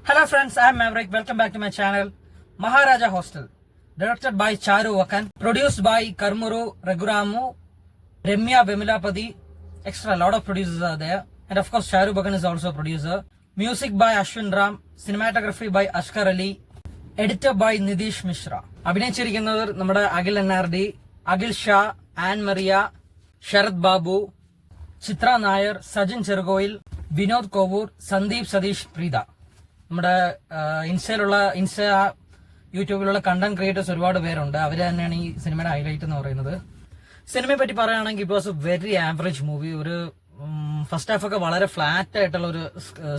Hello friends, I am Maverick. Welcome back to my channel. Maharaja Hostel. Directed by Charu Vakan. Produced by Karmuru, Raguramu, Remya Vemilapati. Extra, a lot of producers are there. And of course, Charu Vakan is also a producer. Music by Ashwin Ram. Cinematography by Ashkar Ali. Editor by Nidish Mishra. അഭിനയിച്ചിരിക്കുന്നവർ നമ്മുടെ Akhil NRD, Akhil Shah, an Mariya, Sarath Babu, ചിത്ര നായർ, സജിൻ ചെറുകോയിൽ, വിനോദ് കോവൂർ, സന്ദീപ് സതീഷ് പ്രീത. നമ്മുടെ യൂട്യൂബിലുള്ള content creators ഒരുപാട് പേരുണ്ട്. അവര് തന്നെയാണ് ഈ സിനിമയുടെ highlight എന്ന് പറയുന്നത്. സിനിമയെ പറ്റി പറയുകയാണെങ്കിൽ it was a very average movie. ഒരു ഫസ്റ്റ് ഹാഫ് ഒക്കെ വളരെ ഫ്ലാറ്റ് ആയിട്ടുള്ള ഒരു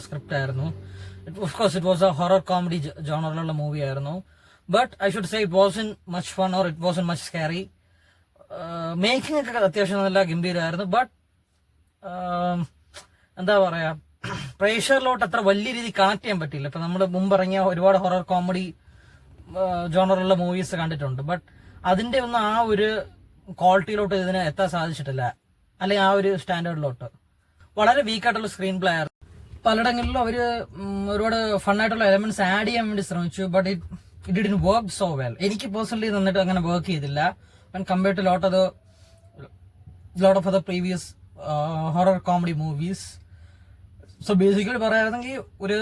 സ്ക്രിപ്റ്റ് ആയിരുന്നു. Of course it was a horror comedy ജോണറിലുള്ള മൂവി ആയിരുന്നു. But I should say it wasn't much fun or it wasn't much scary. Making ഒക്കെ അത്യാവശ്യം നല്ല ഗംഭീരമായിരുന്നു. ബട്ട് എന്താ പറയാ, പ്രേക്ഷകരിലോട്ട് അത്ര വലിയ രീതിയിൽ കണക്ട് ചെയ്യാൻ പറ്റില്ല. ഇപ്പൊ നമ്മൾ മുമ്പിറങ്ങിയ ഒരുപാട് ഹൊറർ കോമഡി ജോണറുള്ള മൂവീസ് കണ്ടിട്ടുണ്ട്. ബട്ട് അതിന്റെ ഒന്നും ആ ഒരു ക്വാളിറ്റിയിലോട്ട് ഇതിന് എത്താൻ സാധിച്ചിട്ടില്ല, അല്ലെങ്കിൽ ആ ഒരു സ്റ്റാൻഡേർഡിലോട്ട്. വളരെ വീക്കായിട്ടുള്ള സ്ക്രീൻ പ്ലേ ആയിരുന്നു. പലയിടങ്ങളിലും അവര് ഒരുപാട് ഫണ്ണായിട്ടുള്ള എലമെന്റ്സ് ആഡ് ചെയ്യാൻ വേണ്ടി ശ്രമിച്ചു. But it didn't work so well. എനിക്ക് പേഴ്സണലി നന്നായിട്ട് അങ്ങനെ വർക്ക് ചെയ്തില്ല when compared to lot of other previous horror comedy movies. So basically പറയുകയാണെങ്കിൽ ഒരു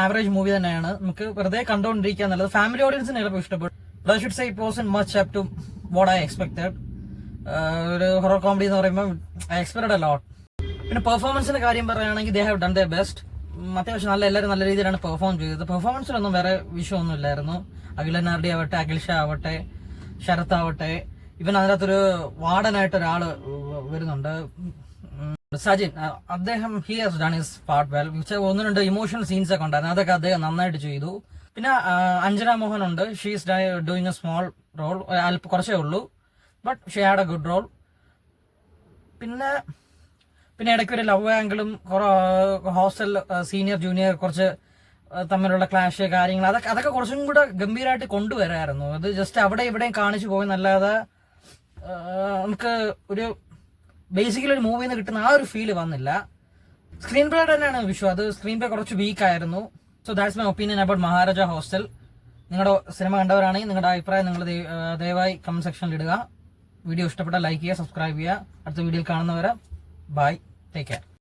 ആവറേജ് മൂവി തന്നെയാണ്. നമുക്ക് വെറുതെ കണ്ടുകൊണ്ടിരിക്കാൻ നല്ലത്. ഫാമിലി ഓഡിയൻസിന് ചിലപ്പോൾ ഇഷ്ടപ്പെട്ടു. I should say it wasn't much up to what I expected. ഒരു ഹൊറർ കോമഡി എന്ന് പറയുമ്പോൾ ഐ എക്സ്പെക്ടഡ് എ ലോട്ട്. പിന്നെ പെർഫോമൻസിന്റെ കാര്യം പറയുകയാണെങ്കിൽ they have done the best. അത്യാവശ്യം എല്ലാവരും നല്ല രീതിയിലാണ് പെർഫോം ചെയ്തത്. പെർഫോമൻസിലൊന്നും വേറെ വിഷയമൊന്നും ഇല്ലായിരുന്നു. അഖിൽ NRD ആവട്ടെ, അഖിൽ ഷാ ആവട്ടെ, ശരത് ആവട്ടെ, ഇവൻ അതിനകത്തൊരു വാർഡനായിട്ട് ഒരാള് വരുന്നുണ്ട്, സജിൻ. അദ്ദേഹം he has done his part well. ഒന്ന് രണ്ട് ഇമോഷണൽ സീൻസ് ഒക്കെ ഉണ്ടായിരുന്നു, അതൊക്കെ അദ്ദേഹം നന്നായിട്ട് ചെയ്തു. പിന്നെ അഞ്ജന മോഹൻ ഉണ്ട്. She is doing a small role, കുറച്ചേ ഉള്ളൂ. But she had a good role. പിന്നെ ഇടയ്ക്ക് ഒരു ലവ് ആംഗിളും ഹോസ്റ്റൽ സീനിയർ ജൂനിയർ കുറച്ച് തമ്മിലുള്ള ക്ലാഷ് കാര്യങ്ങൾ, അതൊക്കെ കുറച്ചും കൂടെ ഗംഭീരമായിട്ട് കൊണ്ടുവരായിരുന്നു. അത് ജസ്റ്റ് അവിടെ ഇവിടെയും കാണിച്ചു പോയെന്നല്ലാതെ നമുക്ക് ഒരു ബേസിക്കലി ഒരു മൂവിയിൽ നിന്ന് കിട്ടുന്ന ആ ഒരു ഫീല് വന്നില്ല. സ്ക്രീൻ പ്ലേ തന്നെയാണ് വിഷു. അത് സ്ക്രീൻ പ്ലേ കുറച്ച് വീക്ക് ആയിരുന്നു. So that's my opinion about Maharaja hostel. നിങ്ങളുടെ സിനിമ കണ്ടവരാണെങ്കിൽ നിങ്ങളുടെ അഭിപ്രായം നിങ്ങൾ ദയവായി കമന്റ് സെക്ഷനിൽ ഇടുക. വീഡിയോ ഇഷ്ടപ്പെട്ടാൽ ലൈക്ക് ചെയ്യുക, സബ്സ്ക്രൈബ് ചെയ്യുക. അടുത്ത വീഡിയോയിൽ കാണുന്നവരെ ബൈ, ടേക്ക് കെയർ.